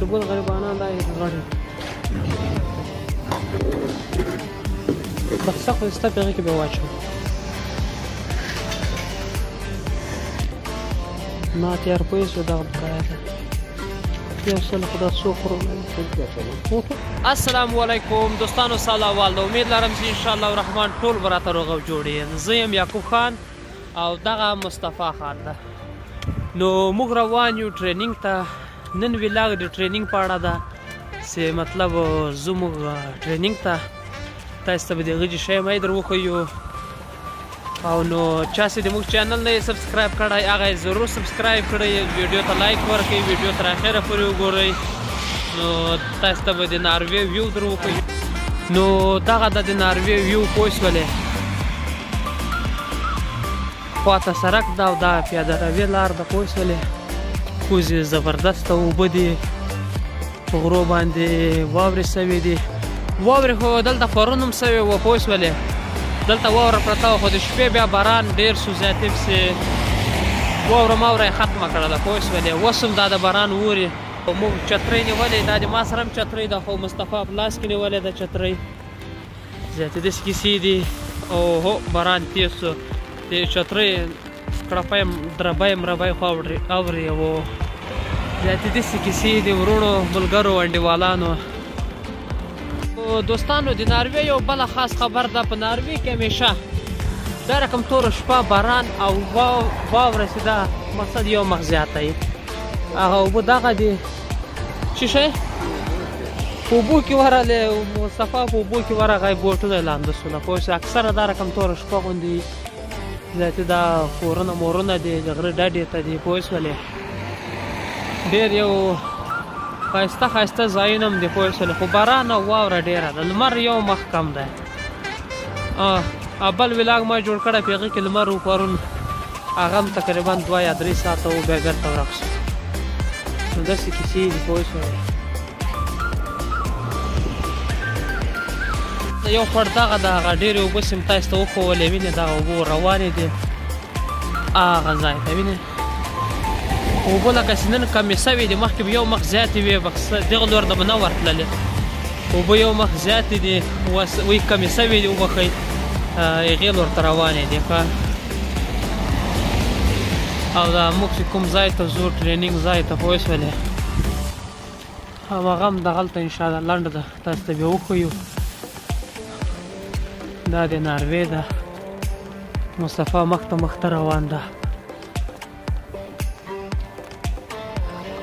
ډبول غریبانان دا غړي بخصه خو ستا په هغې کې به واچوم ما تیار پوه شو دغه بقایا ده یو سل خدا څو خورو السلام علیکم دوستانو سال اول د امید لرم چې انشاءالله الرحمن ټول به راته روغ او جوړ یې زه یم یعقوب خان او دغه مصطفی خان ده نو موږ روان یو ټریننګ ته نن ویلاګ د ټریننګ په اړه ده چې مطلب زموږ ټریننګ ته تاسو ته به د هغه شی مې در وښیو او نو چا چې د موږ چینل نه سبسکرایب کړی هغه یې ضرور سبسکرایب کړئ ویډیو ته لایک ورکړئ ویډیو تر اخره پورې وګورئ نو تاسو ته به د ناروې ویو در وښیو نو دغه د ناروې ویو پوه شولې خواته سړک ده او دا پیاده روي لار ده پوه شولې کوزې زبردسته اوبه دي په غرو باندې واورې سوي دي واورې خو دلته پرون هم سوي وه پوه شولې دلته واوره پرته وه خو د شپې بیا باران ډېر شو زیاتې پسې واوره ماوره یې ختمه کړله پوه شولې اوس هم دا د باران اوري موږ چترۍ نیولې دا د ما سره هم چترۍ ده خو مصطفی په لاس کې نیولې ده چترۍ زیاتې داسې کیسې دي او هو باران تېز شو د چترۍ کړپی دربی مربی خو اوري او زیاتې داسې کیسې دي وروڼو ملګرو انډیوالانو دوستانو د ناروې یو بله خاص خبر ده په ناروې کې همیشه دا رقم توره شپه باران او واوره چې ده مقصد یو مخ زیاته وي هغه اوبه دغه دي چې شی په اوبو کې ورغلی مصطفی په اوبو کې ورغی بوټونه یې لانده سوله پوه شوې اکثره دا رقم توره شپه غوندې زیاتې دا کورونه مورونه دي د غره ډډې ته دي پوه شولې ډېر یو ښایسته ښایسته ځایونه هم دي پوه شولې خو باران او واوره ډېره ده لمر یو مخ کم دی بل ولاګ ما جوړ کړی په هغې کې لمر و پرون هغه هم تقریبا 2 یا 3 ساعته و بیا بېرته ورک شو نو داسې کیسې دي پوه شولې یو خور دغه د هغه ډېرې اوبه چې م تاسو ته وښولې وینې دغه اوبه روانې دي هغه ځای ته وینې اوبه لکه چې نن کمې سوې دي مخکې به یو مخ زیاتې وې دغه لور ته به نه ورتللې اوبه یو مخ زیاتې دي وایي کمې سوې دي وبښئ هغې لور ته روانې دي ښه او دا موږ چې کوم ځای ته ځو ټریننګ ځای ته پوه شولې هماغه هم دغلته انشاءالله لنډه ده تاسو ته بیا وښیو دا د ناروې ده مصطفی مخته روان ده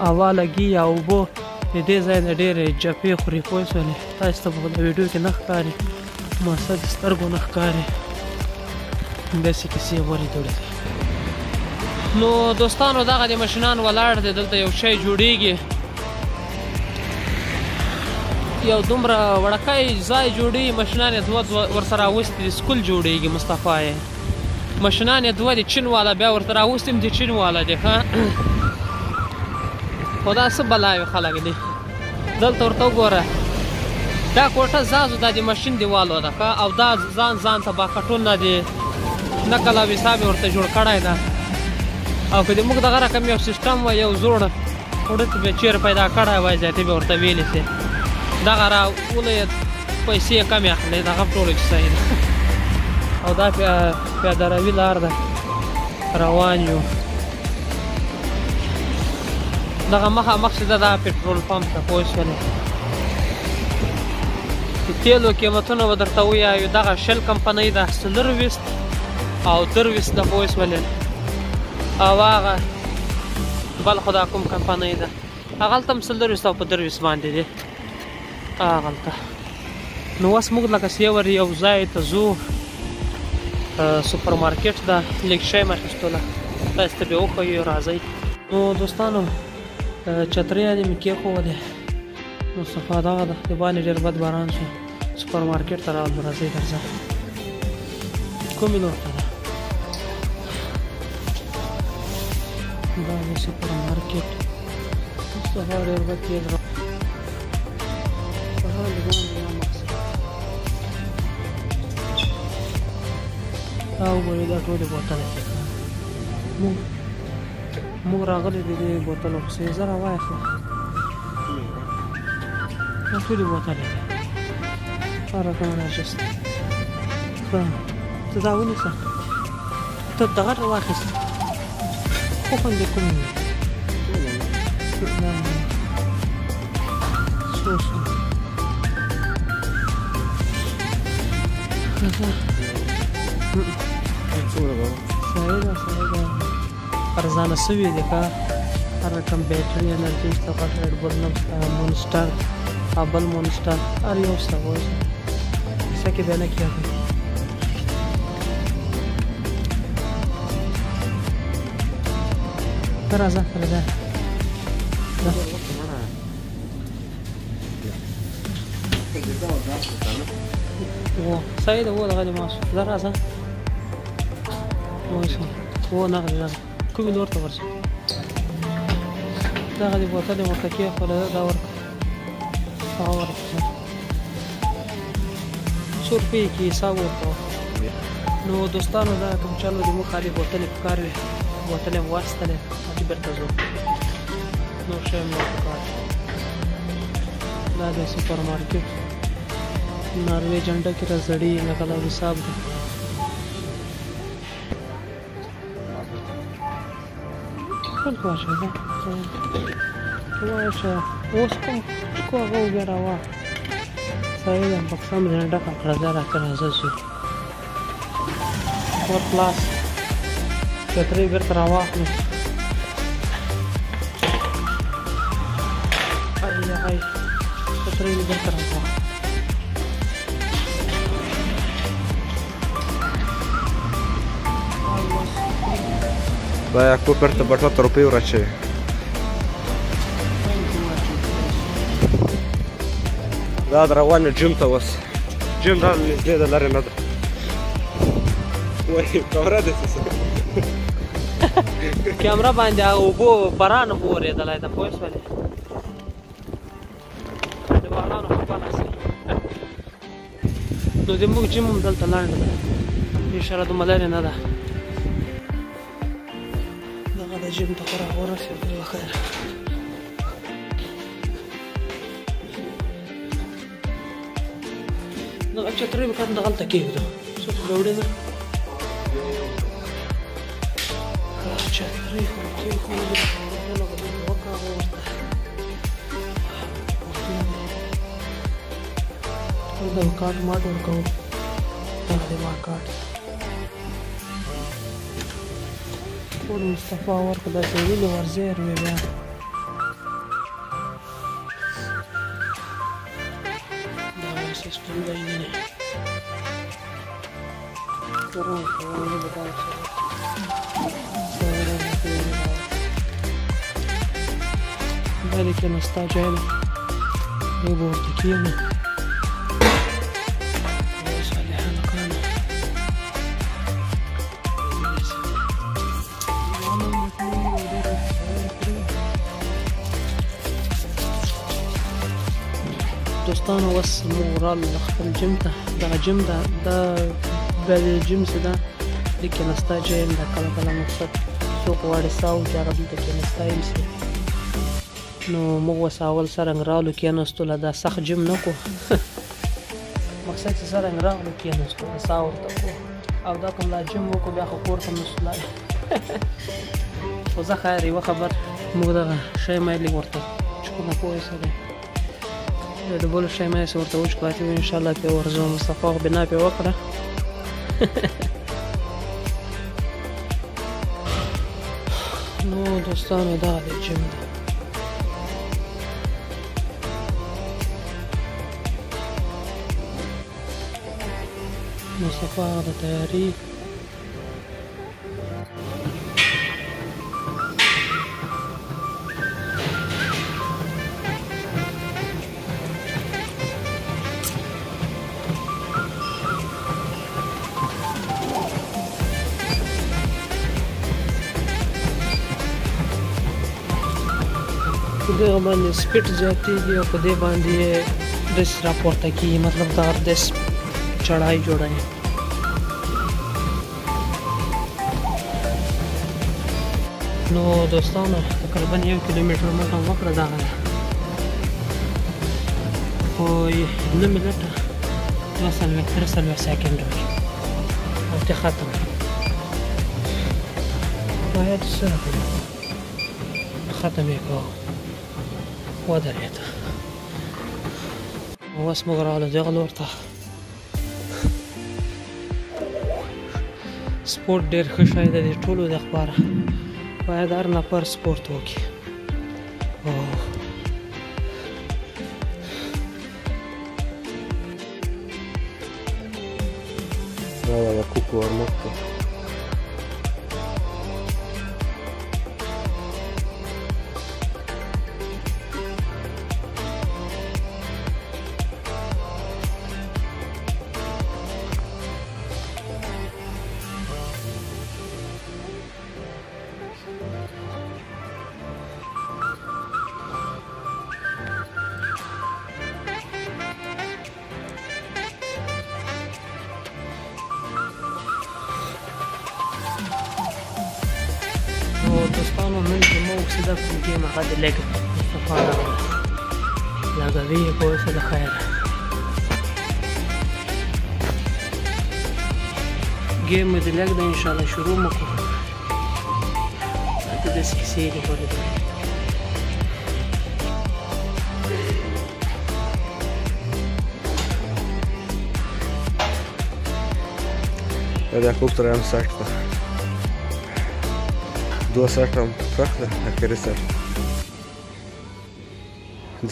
هوا لګي یا اوبه د دې ځای نه ډېرې جپې خوري پوه شولې تاسو ته په ویډیو کې نه ښکاري مقصد سترګو نه ښکاري داسې کیسې غورې دوړې دي نو دوستانو دغه د ماشینان ولاړ دی دلته یو شی جوړیږي یو دومره وړکی ځای جوړېږي ماشینان یې دوه ورسره راوستي دي سکول جوړېږي مصطفی یې ماشینان یې دوه دي چین والا بیا ورته راوستي هم د چین والا دي ښه خو دا څه بلاوې خلک دي دلته ورته وګوره دا کوټه زازو دا د ماشین دیوالو ده ښه او دا ځان ته باکټونه دي نقل او حساب یې ورته جوړ کړی ده او که د موږ دغه رقم یو سیسټم وای یو زوړ وړه به چیرې پیدا کړی وای زیاتې به ورته ویلې شي دغه راولئ پیسې یې کمې اخلي دغه ټوله کیسه یې ده او دا پیاده روي لار ده روان یو دغه مخامخ چې ده دا پټرول پمپ ته پوه شولې د تیلو قیمتونه به درته ووایو دغه شل کمپنۍ ده 24 او 23 ده پوه شولې او هغه بل خو دا کوم کمپنۍ ده هغلته هم 24 او په 23 باندې دي هغلته نو اوس موږ لکه چې یو ځای ته ځو سوپر مارکیټ ده لږ شی مې اخیستله تاسو ته به وښیو راځئ نو دوستانو چترۍ یعنې مې کېښولې مصطفی دغه ده د باندې ډېر بد باران شو سوپر مارکیټ ته راغلم راځئ درځه کومې لور ته ده دا د سوپر مارکیټ مصطفی ډېر بد تېز دا وګورئ دا ټولې بوتلې موږ راغلي دي دې بوتلو پسې زه راواخله دا ټولې بوتلې دي هر رقم انرژي شته ښه ته دا ونیسه ته دغه واخیسته خو خوند یې کوم وي څو ارزانه شوي دي که هر رقم بیټري انرژي شته غټ ریډ بل هم شته مونسټر بل مونسټر هر یو شته اوس کیسه کې بیا نه کېږي ته راځه راځه صحیح ده و دغه دې ماسو زه راځه و نغلی راځه کومې نور ته ورشه دغه دې بوتل یې ورته کېښوده دا ورکړه هغه ورکړه څو روپۍ یې کې حساب ورته نو دوستانو دا کوم چل دی موږ خالي بوتلې په کار وې بوتلې مو واخیستلې هلته بېرته ځو نور شی هم نه په کار دا دی سوپر مارکېټ ناروې جنډه کې رزړي لکه دا حساب دی ټول واشه ده واشه اوس کوم هغه وبیا راوه صحیح ده بکسه مې ځینې ډکه کړه ځه راکړه راځه ځو فور کلاس چترۍ بېرته راواخلو ای چترۍ مې بېرته راواخلو دا یعقوب ورته بټوه روپۍ ورچوي دا روانه جیم ته اوس جیم را نږدې ده لرې نه ده وایي کامره داسې کیمره باندې اوبو باران اوبه ورېدلی ده پوه شولې د بارانو خپله سي نو زموږ جیم هم دلته لنډ ده اشاره دومره لرې نه ده دغه د جیم ته خو راورسېدو بخیر دغه چترۍ به کاته دغلته کېږدو څوک ډوډۍ ده چترۍ خو کېښودو بله به دوی وکاږو ورته دغه کارت ماټ ورکوو دغه دی ما کارت ټول مصطفی ورکړه داسې ویلې ورزیر وې بیا سیستم دی نه ورو ورو بدل شي دا دې کې نستا جایل یو ورته کېنه صالحانه کانه دوستانو اوس موږ راغلو خپل جیم ته دغه جیم ده دا بیا د جیم څه ده د کېناستا جیم ده کله کله مقصد څوک غواړي ساه وکړي هغه دلته کېناستا یم سي نو موږ اوس اول څرنګه راغلو کېناستو دا سخت جیم نه کړو مقصد چې څرنګه راغلو کېناستو ساه ورته کړو او دا کوم لا جیم وکړو بیا خو کور ته نشو تللی خو زه خیر یوه خبر موږ دغه شی مایلې ورته چکونه پوه څه دی د بلو شی مې هسې ورته وچ پاتې وي انشاءالله پرې ورځو مصطفی خو بنا پرې وکړه نو دوستانو دغه دی جیم ده مصطفی هغه د تیاري په دغه باندې سپیډ زیاتېږي او په دې باندې یې دس راپورته کېږي مطلب دا دس چړای جوړوي نو دوستانو تقریبا 1 کیلومتر موږ هم وکړه دغه په 9 منټه 2 سکنډو کې او ته ختم باید سره ختم یې کوو ودرېد اوس موږ راغلو دغه لور ته سپورټ ډېر ښه شی دی د ټولو دپاره باید هر نفر سپورټ وکړي دا د کوکو ورموت دی دوستانو نن زموږ هدف د ګیم هغه د لیګ مصطفی راغله لګوي یې په اوسه د خیره ګیم د لیګ د انشاءالله شروع مو کړو داسې داسې کیسې دي دا کوکتر هم سخت ده 2 ساعت هم فرق ده اخري سر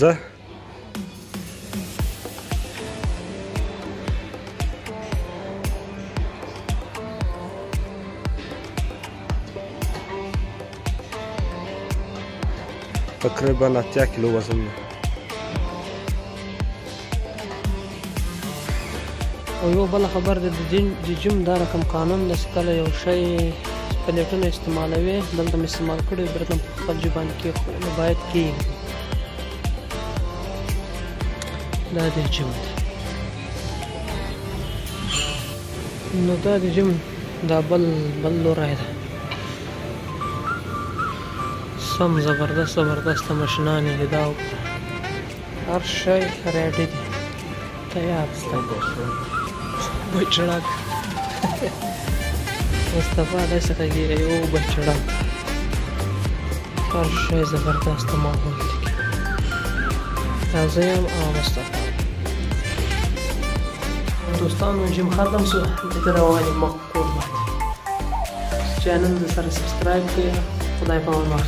ځه تقریبا 80 کیلو وزن ده او یو بله خبر ده د جیم دا رقم قانون ده چې کله یو شی پلیټونه استعمالوي دلته مې استعمال کړی بیرته په خپل جیب باندې کېښودو نو باید کېږدي دا د جیم دی نو دا د جیم دا بل لوری ده سم زبردست ماشینان دي دا هر شی ریډي دی تیار ستا بچړک مصطفی داسې غږېږي یو بچړک هر شی زبردست ماحول دی دا زه یم او مصطفی دوستانو جیم ختم شو دلته روان یم مخ کور باندې چینل د سره سبسکرایب کړئ خدای په امان